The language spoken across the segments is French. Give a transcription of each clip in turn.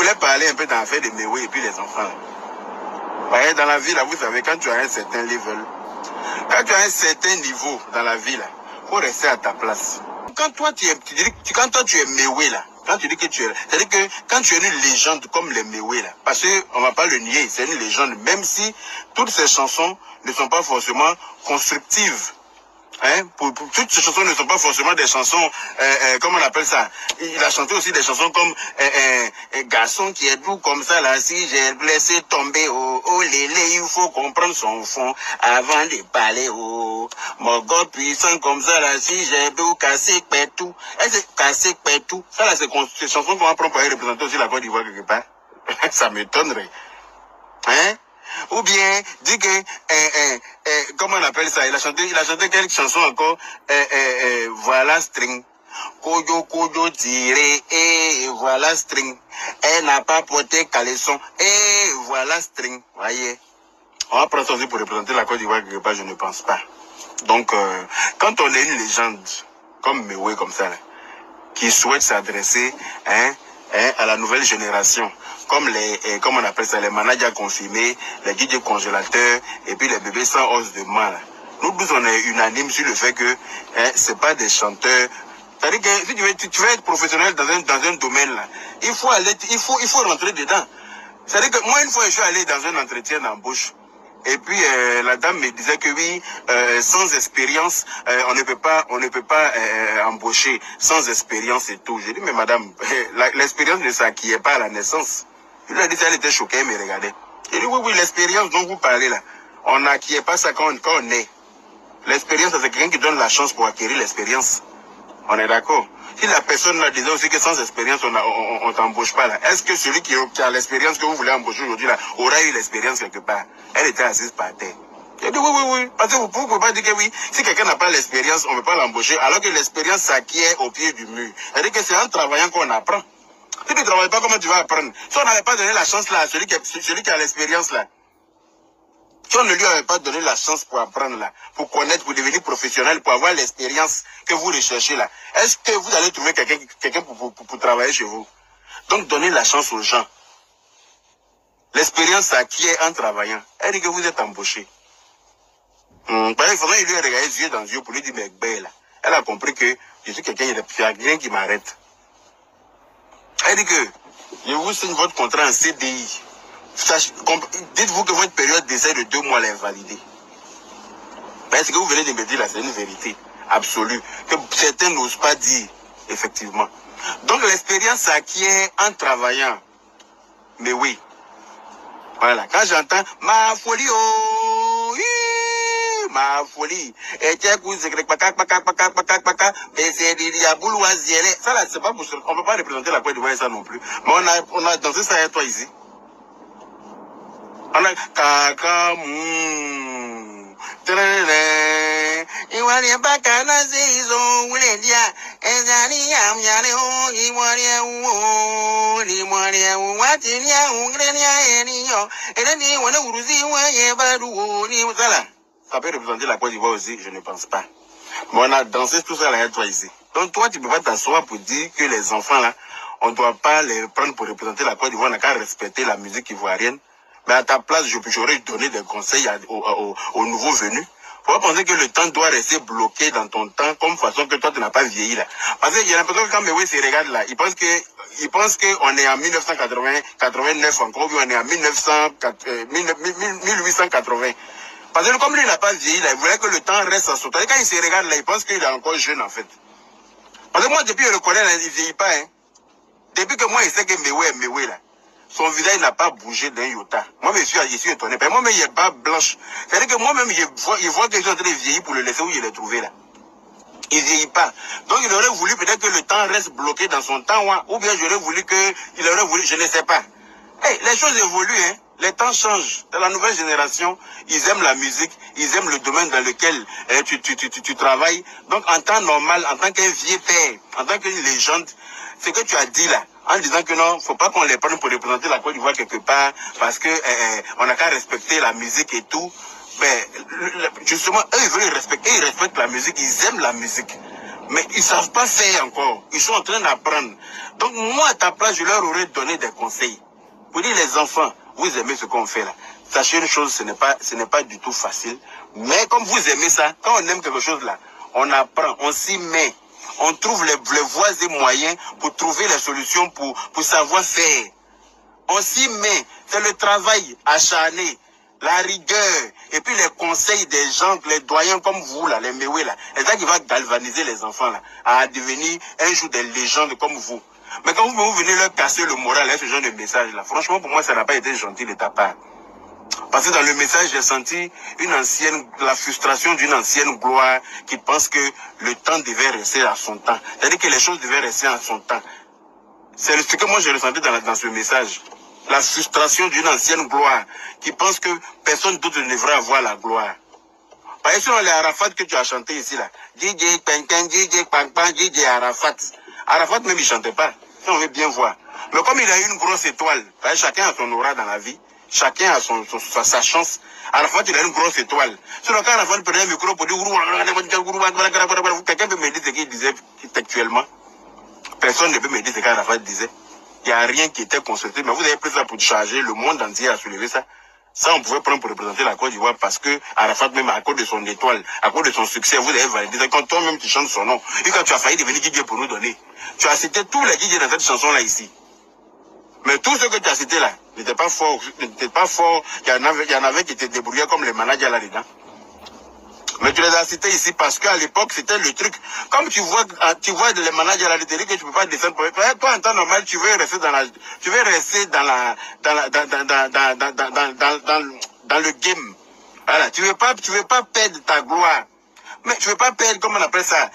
voulais parler un peu dans l'affaire de Méoué et puis les enfants. Voyez, dans la vie, là, vous savez, quand tu as un certain level, quand tu as un certain niveau dans la vie, là, il faut rester à ta place. Quand toi, quand toi, tu es Méoué, là, quand tu dis que tu es... C'est-à-dire que quand tu es une légende comme les Méoué, là, parce qu'on ne va pas le nier, c'est une légende, même si toutes ces chansons ne sont pas forcément constructives. Hein, toutes ces chansons ne sont pas forcément des chansons, comment on appelle ça? Il a chanté aussi des chansons comme garçon qui est doux comme ça là, si j'ai blessé tomber, oh lélé, il faut comprendre son fond avant de parler, oh mon gars puissant comme ça là, si j'ai doux cassé tout, est-ce cassé tout? Ça là, c'est chansons qu'on va prendre pour aller représenter aussi la Côte d'Ivoire quelque part. Ça m'étonnerait. Hein? Ou bien, dit que, comment on appelle ça? Il a chanté quelques chansons encore, voilà string. Koyo tiré, voilà string. Elle n'a pas porté caleçon, voilà string. Voyez. On va prendre ça aussi pour représenter la Côte d'Ivoire quelque part, je ne pense pas. Donc, quand on est une légende, comme Méoué, comme ça, là, qui souhaite s'adresser, à la nouvelle génération, comme comme on appelle ça, les managers confirmés, les guides congélateurs, et puis les bébés sans os de mal. Nous tous, on est unanimes sur le fait que, c'est pas des chanteurs. C'est-à-dire que si tu veux être professionnel dans un domaine là, il faut rentrer dedans. C'est-à-dire que moi, une fois, je suis allé dans un entretien d'embauche. Et puis la dame me disait que oui, sans expérience, on ne peut pas embaucher sans expérience et tout. J'ai dit mais madame, l'expérience ne s'acquiert pas à la naissance. Il a dit ça, elle était choquée, elle me regardait. J'ai dit oui, l'expérience dont vous parlez là, on n'acquiert pas ça quand on est. L'expérience, c'est quelqu'un qui donne la chance pour acquérir l'expérience. On est d'accord. Si la personne là disait aussi que sans expérience, on t'embauche pas là, est-ce que celui qui a l'expérience que vous voulez embaucher aujourd'hui là, aura eu l'expérience quelque part? Elle était assise par terre. J'ai dit oui. Parce que vous ne pouvez pas dire que oui, si quelqu'un n'a pas l'expérience, on ne peut pas l'embaucher, alors que l'expérience s'acquiert au pied du mur. C'est-à-dire que c'est en travaillant qu'on apprend. Si tu ne travailles pas, comment tu vas apprendre? Si on n'avait pas donné la chance là à celui qui a l'expérience là, si on ne lui avait pas donné la chance pour apprendre là, pour connaître, pour devenir professionnel, pour avoir l'expérience que vous recherchez là, est-ce que vous allez trouver quelqu'un pour travailler chez vous? Donc donnez la chance aux gens. L'expérience s'acquiert en travaillant. Elle dit que vous êtes embauché. Il faudrait lui regarder les yeux dans les yeux pour lui dire mais belle là. Elle a compris que je suis quelqu'un, il n'y a rien qui m'arrête. Elle dit que je vous signe votre contrat en CDI. Dites-vous que votre période d'essai de 2 mois est validée. Mais ce que vous venez de me dire là, c'est une vérité absolue, que certains n'osent pas dire, effectivement. Donc l'expérience s'acquiert en travaillant. Mais oui. Voilà, quand j'entends ma folie, oh, ma folie, et tiens, ça là, c'est pas pour ça. On ne peut pas représenter la Côte d'Ivoire ça non plus. Mais on a dansé ça avec toi ici. On a kaka ça peut représenter la Côte d'Ivoire aussi, je ne pense pas. Mais on a dansé tout ça avec toi ici. Donc toi, tu ne peux pas t'asseoir pour dire que les enfants là, on ne doit pas les prendre pour représenter la Côte d'Ivoire, on n'a qu'à respecter la musique ivoirienne. Mais à ta place, j'aurais donné des conseils aux nouveaux venus. Faut pas penser que le temps doit rester bloqué dans ton temps, comme façon que toi, tu n'as pas vieilli là. Parce qu'il y a l'impression que quand Méoué se regarde là, il pense qu'on est en 1989 encore, ou on est en 1880. Parce que comme lui, il n'a pas vieilli là, il voulait que le temps reste à son temps. Et quand il se regarde là, il pense qu'il est encore jeune en fait. Parce que moi, depuis que je le connais là, il ne vieillit pas, hein. Depuis que moi, il sait que Méoué est Méoué là. Son visage n'a pas bougé d'un iota. Moi-même, je suis étonné. Moi-même, il n'est pas blanche. C'est-à-dire que moi-même, il voit que je suis en train de vieillir pour le laisser où il est trouvé là. Il ne vieillit pas. Donc, il aurait voulu peut-être que le temps reste bloqué dans son temps, ou bien j'aurais voulu il aurait voulu, je ne sais pas. Hey, les choses évoluent, hein. Les temps changent. Dans la nouvelle génération, ils aiment la musique, ils aiment le domaine dans lequel tu travailles. Donc, en temps normal, en tant qu'un vieux père, en tant qu'une légende, ce que tu as dit là, en disant que non, faut pas qu'on les prenne pour représenter la Côte d'Ivoire quelque part, parce que on n'a qu'à respecter la musique et tout. Mais justement, eux, ils veulent respecter, ils respectent la musique, ils aiment la musique. Mais ils ne savent pas faire encore. Ils sont en train d'apprendre. Donc moi, à ta place, je leur aurais donné des conseils. Pour dire les enfants, vous aimez ce qu'on fait là. Sachez une chose, ce n'est pas du tout facile. Mais comme vous aimez ça, quand on aime quelque chose là, on apprend, on s'y met. On trouve les voies et moyens pour trouver les solutions pour savoir faire. On s'y met. C'est le travail acharné, la rigueur, et puis les conseils des gens, les doyens comme vous, là, les méoués, là. C'est ça qui va galvaniser les enfants, là, à devenir un jour des légendes comme vous. Mais quand vous venez leur casser le moral, hein, ce genre de message, là, franchement, pour moi, ça n'a pas été gentil de ta part. Parce que dans le message, j'ai senti la frustration d'une ancienne gloire qui pense que le temps devait rester à son temps. C'est-à-dire que les choses devaient rester à son temps. C'est ce que moi j'ai ressenti dans ce message. La frustration d'une ancienne gloire qui pense que personne d'autre ne devrait avoir la gloire. Par exemple, les Arafat que tu as chanté ici, là. DJ Penken, DJ Pangpan, DJ Arafat. Arafat même il ne chantait pas. Ça, on veut bien voir. Mais comme il a une grosse étoile, chacun a son aura dans la vie. Chacun a sa chance. Arafat, il a une grosse étoile. Sinon, quand Arafat prenait le micro pour dire quelqu'un peut me dire ce qu'il disait textuellement. Personne ne peut me dire ce qu'Arafat disait. Il n'y a rien qui était consulté. Mais vous avez pris ça pour charger. Le monde entier a soulevé ça. Ça, on pouvait prendre pour représenter la Côte d'Ivoire parce que Arafat, même à cause de son étoile, à cause de son succès, vous avez validé. Quand toi-même tu chantes son nom, et quand tu as failli devenir DJ pour nous donner, tu as cité tous les DJ dans cette chanson-là ici. Mais tout ce que tu as cité là n'était pas fort. Il y en avait qui étaient débrouillés comme les managers là-dedans. Mais tu les as cités ici parce qu'à l'époque, c'était le truc. Comme tu vois les managers à la télé que tu peux pas descendre. Toi, en temps normal, tu veux rester dans le game. Voilà. Tu veux pas perdre ta gloire. Mais tu veux pas perdre, comment on appelle ça,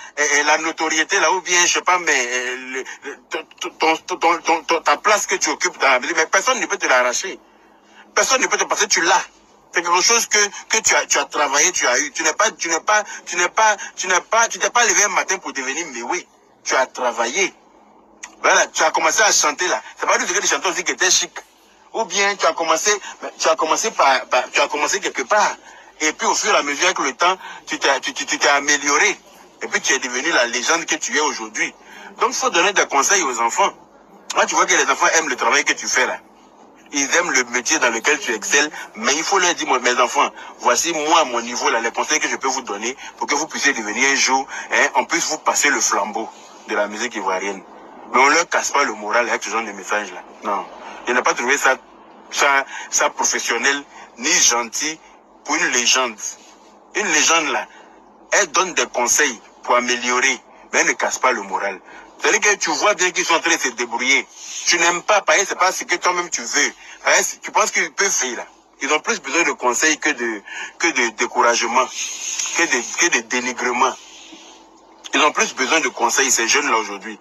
la notoriété là, ou bien, je sais pas, mais, ta place que tu occupes dans la vie. Mais personne ne peut te l'arracher. Personne ne peut te passer, tu l'as. C'est quelque chose que tu as travaillé, tu as eu. Tu t'es pas levé un matin pour devenir méoué. Tu as travaillé. Voilà, tu as commencé à chanter là. C'est pas du tout que des chanteurs aussi qui étaient chic. Ou bien tu as commencé quelque part. Et puis au fur et à mesure avec le temps, tu t'es amélioré. Et puis tu es devenu la légende que tu es aujourd'hui. Donc il faut donner des conseils aux enfants. Là tu vois que les enfants aiment le travail que tu fais là. Ils aiment le métier dans lequel tu excelles, mais il faut leur dire, mes enfants, voici moi à mon niveau, là, les conseils que je peux vous donner pour que vous puissiez devenir un jour, on puisse vous passer le flambeau de la musique ivoirienne. Mais on ne leur casse pas le moral avec ce genre de message-là. Non. Je n'ai pas trouvé ça professionnel, ni gentil pour une légende. Une légende, là, elle donne des conseils pour améliorer, mais elle ne casse pas le moral. C'est-à-dire que tu vois bien qu'ils sont en train de se débrouiller. Tu n'aimes pas, parce que c'est pas ce que toi-même tu veux. Tu penses qu'ils peuvent faire là. Ils ont plus besoin de conseils que de découragement, que de dénigrement. Ils ont plus besoin de conseils, ces jeunes-là aujourd'hui.